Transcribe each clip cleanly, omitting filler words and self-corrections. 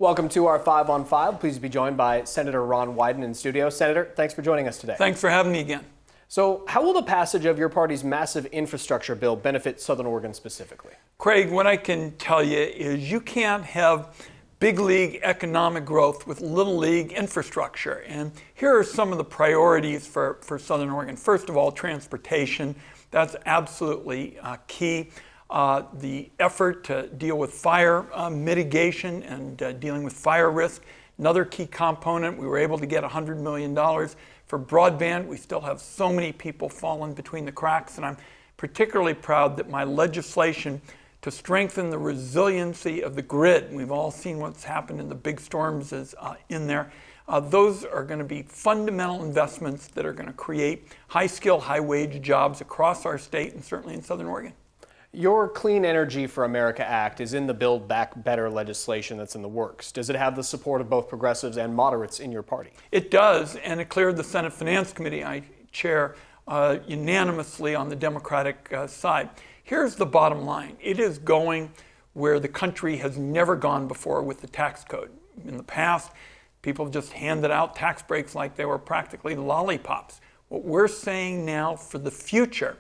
Welcome to our 5 on 5. Pleased to be joined by Senator Ron Wyden in studio. Senator, thanks for joining us today. Thanks for having me again. So how will the passage of your party's massive infrastructure bill benefit Southern Oregon specifically? Craig, what I can tell you is you can't have big league economic growth with little league infrastructure. And here are some of the priorities for Southern Oregon. First of all, transportation. That's absolutely key. The effort to deal with fire mitigation and dealing with fire risk. Another key component, we were able to get $100 million for broadband. We still have so many people falling between the cracks, and I'm particularly proud that my legislation to strengthen the resiliency of the grid, we've all seen what's happened in the big storms, is in there. Those are going to be fundamental investments that are going to create high-skill, high-wage jobs across our state and certainly in Southern Oregon. Your Clean Energy for America Act is in the Build Back Better legislation that's in the works. Does it have the support of both progressives and moderates in your party? It does, and it cleared the Senate Finance Committee I chair unanimously on the Democratic side. Here's the bottom line. It is going where the country has never gone before with the tax code. In the past, people have just handed out tax breaks like they were practically lollipops. What we're saying now for the future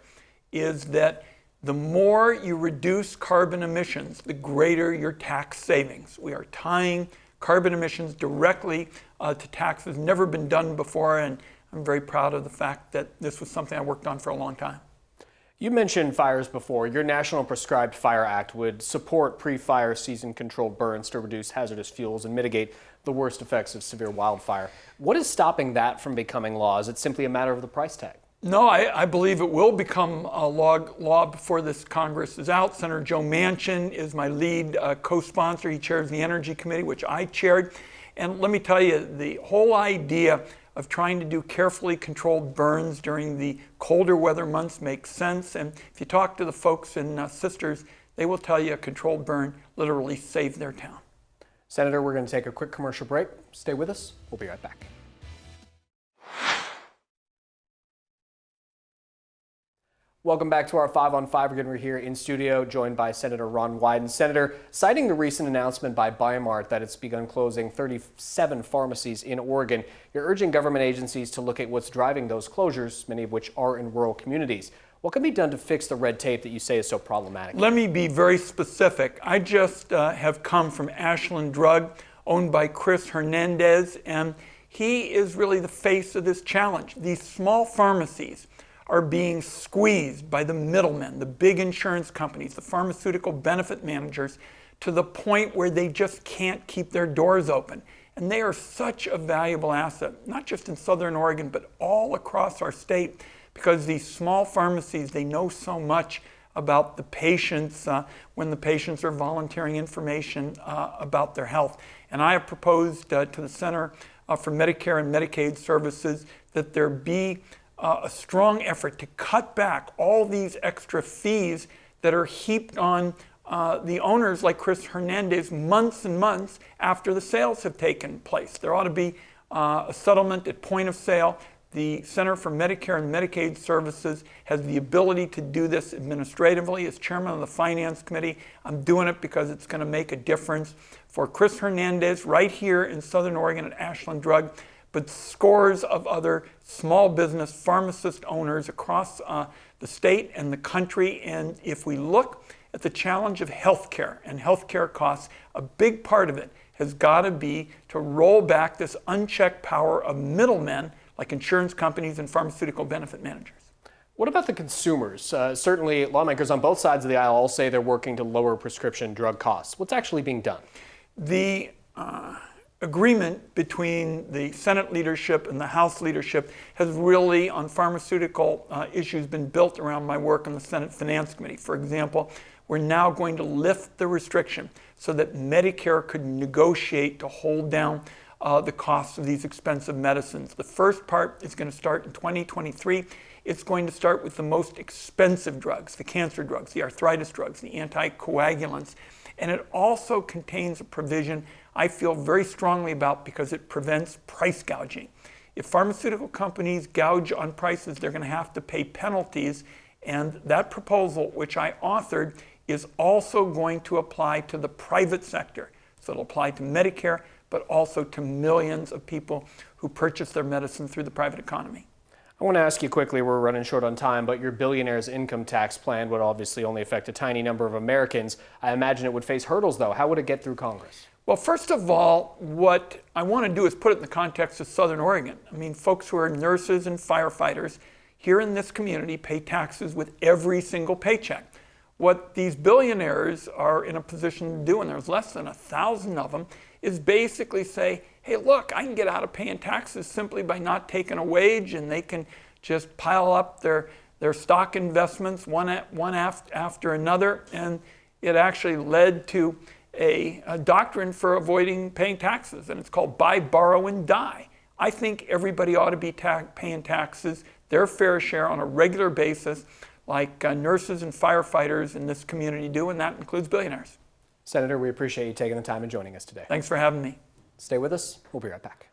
is that the more you reduce carbon emissions, the greater your tax savings. We are tying carbon emissions directly to taxes. Never been done before, and I'm very proud of the fact that this was something I worked on for a long time. You mentioned fires before. Your National Prescribed Fire Act would support pre-fire season controlled burns to reduce hazardous fuels and mitigate the worst effects of severe wildfire. What is stopping that from becoming law? Is it simply a matter of the price tag? No, I believe it will become a law before this Congress is out. Senator Joe Manchin is my lead co-sponsor. He chairs the Energy Committee, which I chaired. And let me tell you, the whole idea of trying to do carefully controlled burns during the colder weather months makes sense. And if you talk to the folks in Sisters, they will tell you a controlled burn literally saved their town. Senator, we're going to take a quick commercial break. Stay with us. We'll be right back. Welcome back to our 5 on 5. We're here in studio, joined by Senator Ron Wyden. Senator, citing the recent announcement by Bi-Mart that it's begun closing 37 pharmacies in Oregon, you're urging government agencies to look at what's driving those closures, many of which are in rural communities. What can be done to fix the red tape that you say is so problematic? Let me be very specific. I just have come from Ashland Drug, owned by Chris Hernandez, and he is really the face of this challenge. These small pharmacies are being squeezed by the middlemen, the big insurance companies, the pharmaceutical benefit managers, to the point where they just can't keep their doors open. And they are such a valuable asset, not just in Southern Oregon, but all across our state, because these small pharmacies, they know so much about the patients when the patients are volunteering information about their health. And I have proposed to the Center for Medicare and Medicaid Services that there be a strong effort to cut back all these extra fees that are heaped on the owners like Chris Hernandez months and months after the sales have taken place. There ought to be a settlement at point of sale. The Center for Medicare and Medicaid Services has the ability to do this administratively. As chairman of the Finance Committee, I'm doing it because it's going to make a difference for Chris Hernandez right here in Southern Oregon at Ashland Drug, but scores of other small business pharmacist owners across the state and the country. And if we look at the challenge of healthcare and healthcare costs, a big part of it has got to be to roll back this unchecked power of middlemen like insurance companies and pharmaceutical benefit managers. What about the consumers? Certainly lawmakers on both sides of the aisle all say they're working to lower prescription drug costs. What's actually being done? The agreement between the Senate leadership and the House leadership has really, on pharmaceutical issues, been built around my work in the Senate Finance Committee. For example, we're now going to lift the restriction so that Medicare could negotiate to hold down the costs of these expensive medicines. The first part is going to start in 2023. It's going to start with the most expensive drugs, the cancer drugs, the arthritis drugs, the anticoagulants. And it also contains a provision I feel very strongly about because it prevents price gouging. If pharmaceutical companies gouge on prices, they're going to have to pay penalties. And that proposal, which I authored, is also going to apply to the private sector. So that'll apply to Medicare, but also to millions of people who purchase their medicine through the private economy. I want to ask you quickly, we're running short on time, but your billionaire's income tax plan would obviously only affect a tiny number of Americans. I imagine it would face hurdles, though. How would it get through Congress? Well, first of all, what I want to do is put it in the context of Southern Oregon. I mean, folks who are nurses and firefighters here in this community pay taxes with every single paycheck. What these billionaires are in a position to do, and there's less than 1,000 of them, is basically say, hey, look, I can get out of paying taxes simply by not taking a wage, and they can just pile up their stock investments one after another. And it actually led to a doctrine for avoiding paying taxes, and it's called buy, borrow, and die. I think everybody ought to be paying taxes, their fair share on a regular basis, like nurses and firefighters in this community do, and that includes billionaires. Senator, we appreciate you taking the time and joining us today. Thanks for having me. Stay with us. We'll be right back.